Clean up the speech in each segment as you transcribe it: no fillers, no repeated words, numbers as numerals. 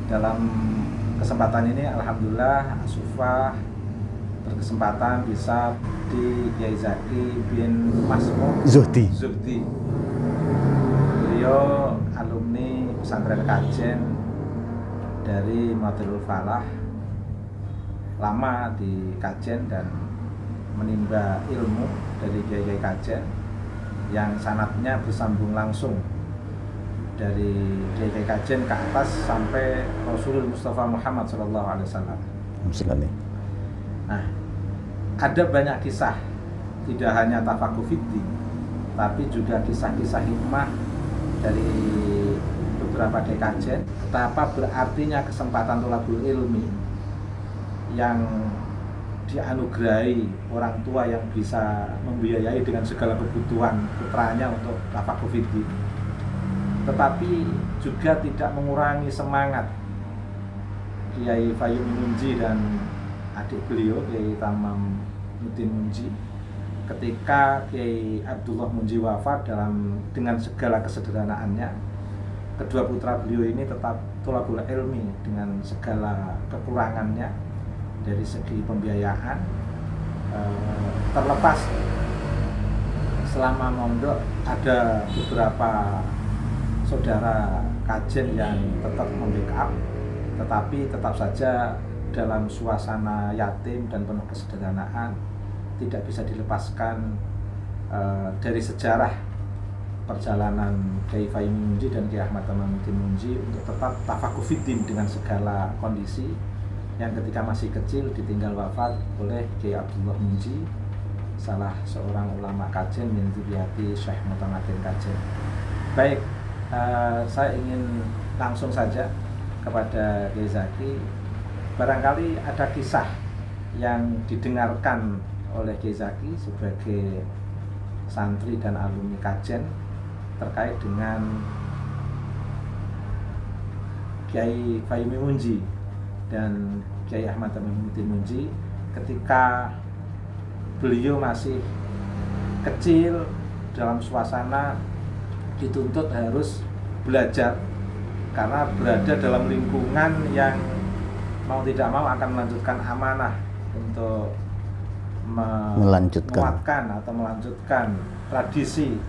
Dalam kesempatan ini alhamdulillah Asufah berkesempatan bisa di Kiai Zaki bin Masmur Zuhdi. Beliau alumni pesantren Kajen dari Madrul Falah, lama di Kajen dan menimba ilmu dari Kiai Kajen yang sanadnya bersambung langsung dari Kiai Kajen ke atas sampai Rasulullah Mustafa Muhammad SAW. Nah, ada banyak kisah, tidak hanya tafakuh fiddin, tapi juga kisah-kisah hikmah dari beberapa Kiai Kajen. Betapa berartinya kesempatan thalabul ilmi yang dianugerahi orang tua yang bisa membiayai dengan segala kebutuhan putranya untuk tafakuh fiddin, tetapi juga tidak mengurangi semangat Kiai Fayumi Munji dan adik beliau Kiai Tamam Nudin Munji ketika Kiai Abdullah Munji wafat. Dengan segala kesederhanaannya, kedua putra beliau ini tetap thalabul ilmi dengan segala kekurangannya dari segi pembiayaan. Terlepas selama mondok ada beberapa saudara Kajen yang tetap membackup, tetapi tetap saja dalam suasana yatim dan penuh kesederhanaan tidak bisa dilepaskan dari sejarah perjalanan Kiai Fayumi Munji dan Kiai Ahmad Tamamuddin Munji untuk tetap tafakuh fiddin dengan segala kondisi, yang ketika masih kecil ditinggal wafat oleh Kiai Abdullah Munji, salah seorang ulama Kajen min dzurriyyati Syekh Mutamakin Kajen. Baik, saya ingin langsung saja kepada Kiai Zaki. Barangkali ada kisah yang didengarkan oleh Kiai Zaki sebagai santri dan alumni Kajen terkait dengan Kiai Fayumi Munji dan Kiai Ahmad Tamamuddin Munji ketika beliau masih kecil dalam suasana dituntut harus belajar karena berada dalam lingkungan yang mau tidak mau akan melanjutkan amanah untuk menguatkan atau melanjutkan tradisi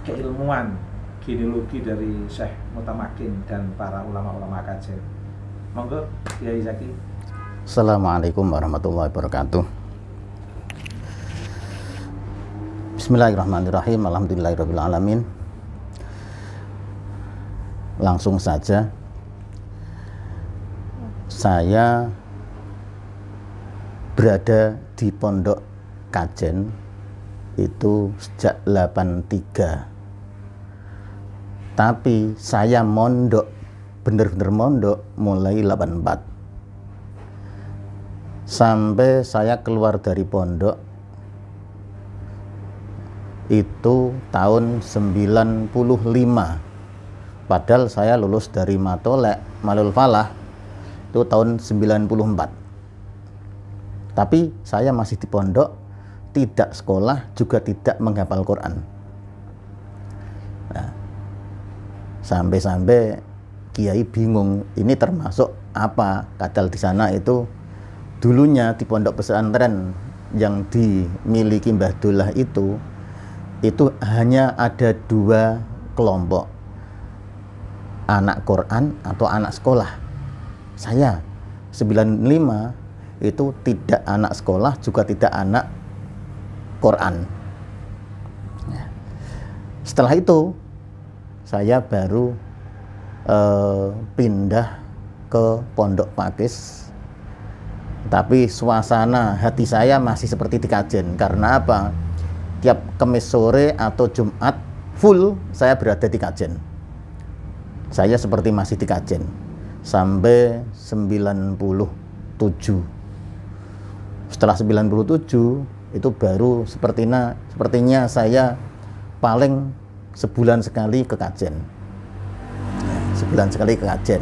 keilmuan genealogi dari Syekh Mutamakin dan para ulama-ulama Kajen. Monggo Kiai Zaki. Assalamualaikum warahmatullahi wabarakatuh. Bismillahirrahmanirrahim. Alhamdulillahirabbil alamin. Langsung saja, saya berada di Pondok Kajen itu sejak 83. Tapi saya mondok, bener-bener mondok mulai 84. Sampai saya keluar dari pondok itu tahun 95. Padahal saya lulus dari Malul Falah itu tahun 94. Tapi saya masih di pondok, tidak sekolah, juga tidak menghafal Quran. Nah, sampai-sampai Kiai bingung, ini termasuk apa? Kadal di sana itu dulunya di pondok pesantren yang dimiliki Mbah Dullah itu hanya ada 2 kelompok, anak Quran atau anak sekolah. Saya 95 itu tidak anak sekolah, juga tidak anak Quran. Setelah itu saya baru pindah ke Pondok Pakis, tapi suasana hati saya masih seperti di Kajen. Karena apa? Tiap Kamis sore atau Jumat full saya berada di Kajen. Saya seperti masih di Kajen sampai 97. Setelah 97 itu baru sepertinya saya paling sebulan sekali ke Kajen. Sebulan sekali ke Kajen.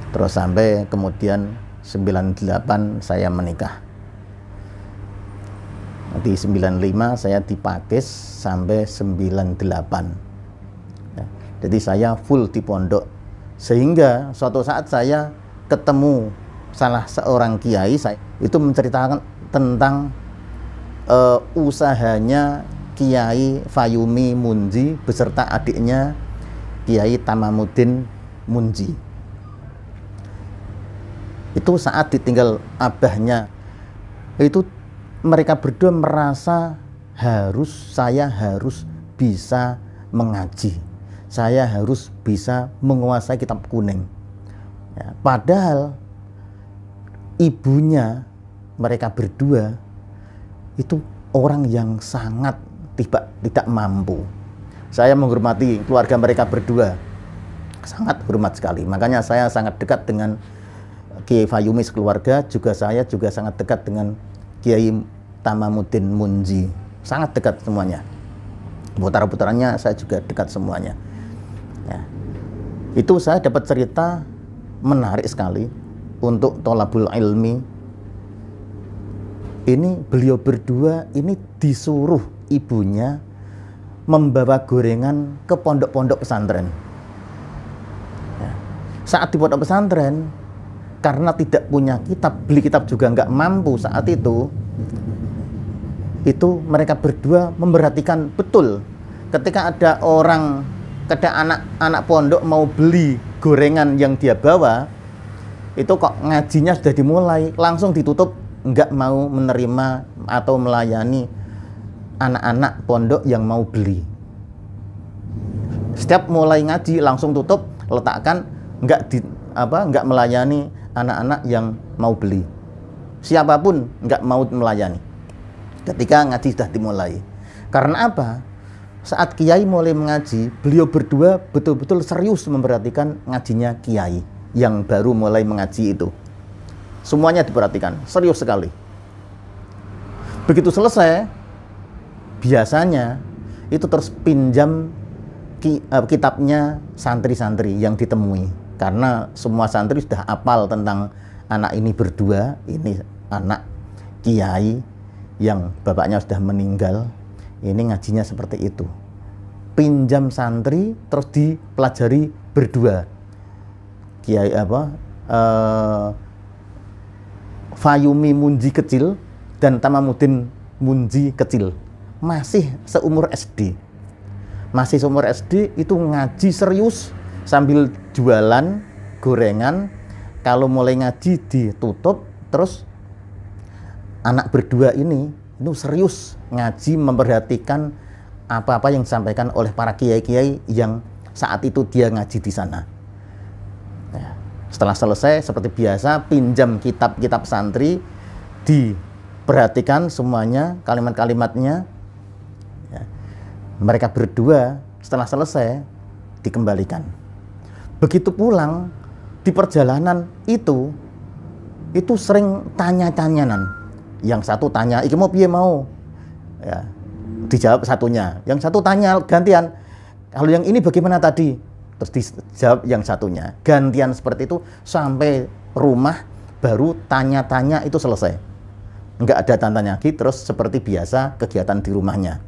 Terus sampai kemudian 98 saya menikah. Di 95 saya di Pakis sampai 98. Jadi saya full di pondok Sehingga suatu saat saya ketemu salah seorang kiai, saya itu menceritakan tentang usahanya Kiai Fayumi Munji beserta adiknya Kiai Tamamuddin Munji. Itu saat ditinggal abahnya, itu mereka berdua merasa saya harus bisa mengaji, saya harus bisa menguasai kitab kuning. Ya, padahal ibunya mereka berdua itu orang yang sangat tidak mampu. Saya menghormati keluarga mereka berdua, sangat hormat sekali. Makanya saya sangat dekat dengan Kiai Fayumi sekeluarga, saya juga sangat dekat dengan Kiai Tamamuddin Munji, sangat dekat semuanya. Putra-putranya saya juga dekat semuanya. Ya. Itu saya dapat cerita menarik sekali untuk tholabul ilmi. Ini beliau berdua ini disuruh ibunya membawa gorengan ke pondok-pondok pesantren. Ya. Saat di pondok pesantren, karena tidak punya kitab, beli kitab juga nggak mampu saat itu mereka berdua memperhatikan betul ketika ada anak pondok mau beli gorengan yang dia bawa, itu kok ngajinya sudah dimulai, langsung ditutup, nggak mau menerima atau melayani anak-anak pondok yang mau beli. Setiap mulai ngaji langsung tutup, letakkan, nggak melayani anak-anak yang mau beli. Siapapun nggak mau melayani ketika ngaji sudah dimulai. Karena apa? Saat Kiai mulai mengaji, beliau berdua betul-betul serius memperhatikan ngajinya Kiai yang baru mulai mengaji itu. Semuanya diperhatikan, serius sekali. Begitu selesai, biasanya itu terus pinjam kitabnya santri-santri yang ditemui. Karena semua santri sudah hafal tentang anak ini berdua, ini anak Kiai yang bapaknya sudah meninggal, ini ngajinya seperti itu. Pinjam santri terus dipelajari berdua. Kiai Fayumi Munji kecil dan Tamamuddin Munji kecil, masih seumur SD. Masih seumur SD itu ngaji serius sambil jualan gorengan. Kalau mulai ngaji ditutup, terus anak berdua ini itu serius ngaji, memperhatikan apa-apa yang disampaikan oleh para kiai-kiai yang saat itu dia ngaji di sana. Setelah selesai, seperti biasa, pinjam kitab-kitab santri, diperhatikan semuanya, kalimat-kalimatnya. Ya. Mereka berdua setelah selesai dikembalikan. Begitu pulang di perjalanan itu sering tanya-tanyanan. Yang satu tanya, "Iki mau piye mau?" Ya, dijawab satunya. Yang satu tanya gantian, "Kalau yang ini bagaimana tadi?" Terus dijawab yang satunya. Gantian seperti itu sampai rumah baru tanya-tanya itu selesai. Enggak ada tanya lagi, terus seperti biasa kegiatan di rumahnya.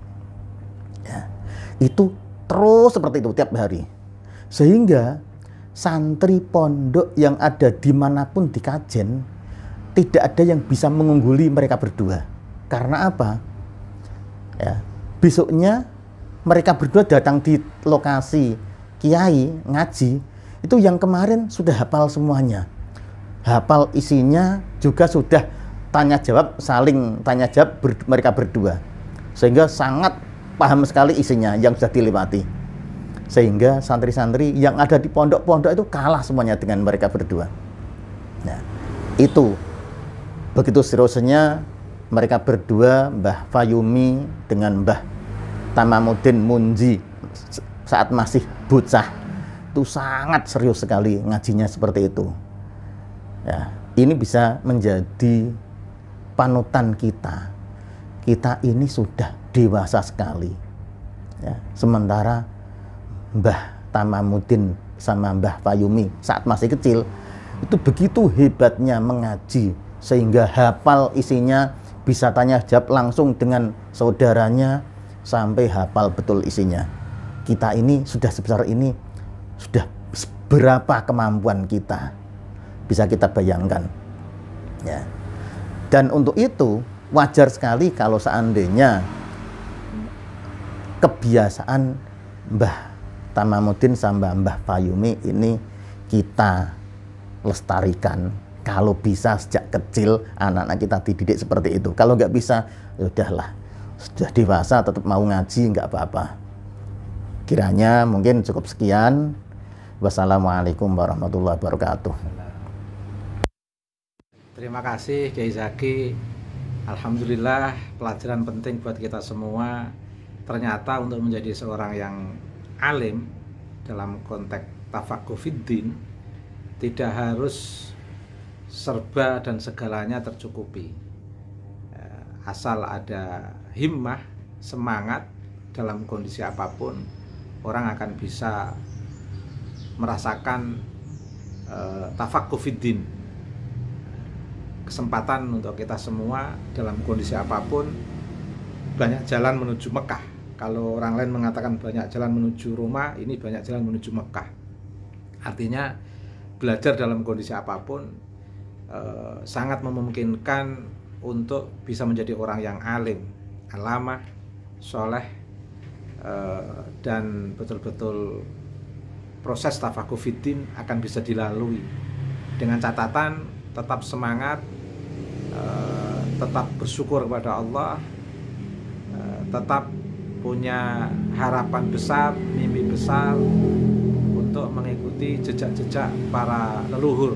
Ya. Itu terus seperti itu tiap hari. Sehingga santri pondok yang ada dimanapun di Kajen tidak ada yang bisa mengungguli mereka berdua. Karena apa? Ya, besoknya mereka berdua datang di lokasi Kiai ngaji, itu yang kemarin sudah hafal semuanya, hafal isinya, juga sudah tanya jawab, saling tanya jawab mereka berdua, sehingga sangat paham sekali isinya yang sudah dilewati. Sehingga santri-santri yang ada di pondok-pondok itu kalah semuanya dengan mereka berdua. Nah, itu begitu seriusnya mereka berdua, Mbah Fayumi dengan Mbah Tamamuddin Munji saat masih bocah, itu sangat serius sekali ngajinya seperti itu. Ya, ini bisa menjadi panutan kita. Kita ini sudah dewasa sekali. Ya, sementara Mbah Tamamuddin sama Mbah Fayumi saat masih kecil itu begitu hebatnya mengaji sehingga hafal isinya, bisa tanya jawab langsung dengan saudaranya sampai hafal betul isinya. Kita ini sudah sebesar ini sudah berapa kemampuan kita, bisa kita bayangkan ya. Dan untuk itu wajar sekali kalau seandainya kebiasaan Mbah Tamamuddin sama Mbah Fayumi ini kita lestarikan. Kalau bisa sejak kecil anak-anak kita dididik seperti itu. Kalau nggak bisa, ya udahlah, sudah dewasa tetap mau ngaji nggak apa-apa. Kiranya mungkin cukup sekian. Wassalamualaikum warahmatullahi wabarakatuh. Terima kasih Kiai Zaki. Alhamdulillah, pelajaran penting buat kita semua. Ternyata untuk menjadi seorang yang alim dalam konteks tafaqquh fiddin tidak harus serba dan segalanya tercukupi. Asal ada himmah, semangat dalam kondisi apapun, orang akan bisa merasakan tafaqquh fiddin. Kesempatan untuk kita semua dalam kondisi apapun. Banyak jalan menuju Mekah. Kalau orang lain mengatakan banyak jalan menuju Roma, ini banyak jalan menuju Mekah. Artinya belajar dalam kondisi apapun sangat memungkinkan untuk bisa menjadi orang yang alim, alamah, soleh, dan betul-betul proses tafaqquh fiddin akan bisa dilalui dengan catatan tetap semangat, tetap bersyukur kepada Allah, tetap punya harapan besar, mimpi besar untuk mengikuti jejak-jejak para leluhur,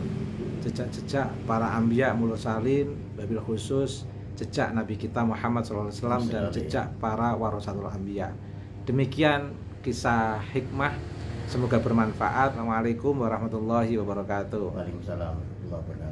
jejak-jejak para anbiya mursalin, wabil khusus jejak Nabi kita Muhammad SAW dan jejak para warasatul anbiya. Demikian kisah hikmah, semoga bermanfaat. Assalamualaikum warahmatullahi wabarakatuh. Waalaikumsalam warahmatullahi wabarakatuh.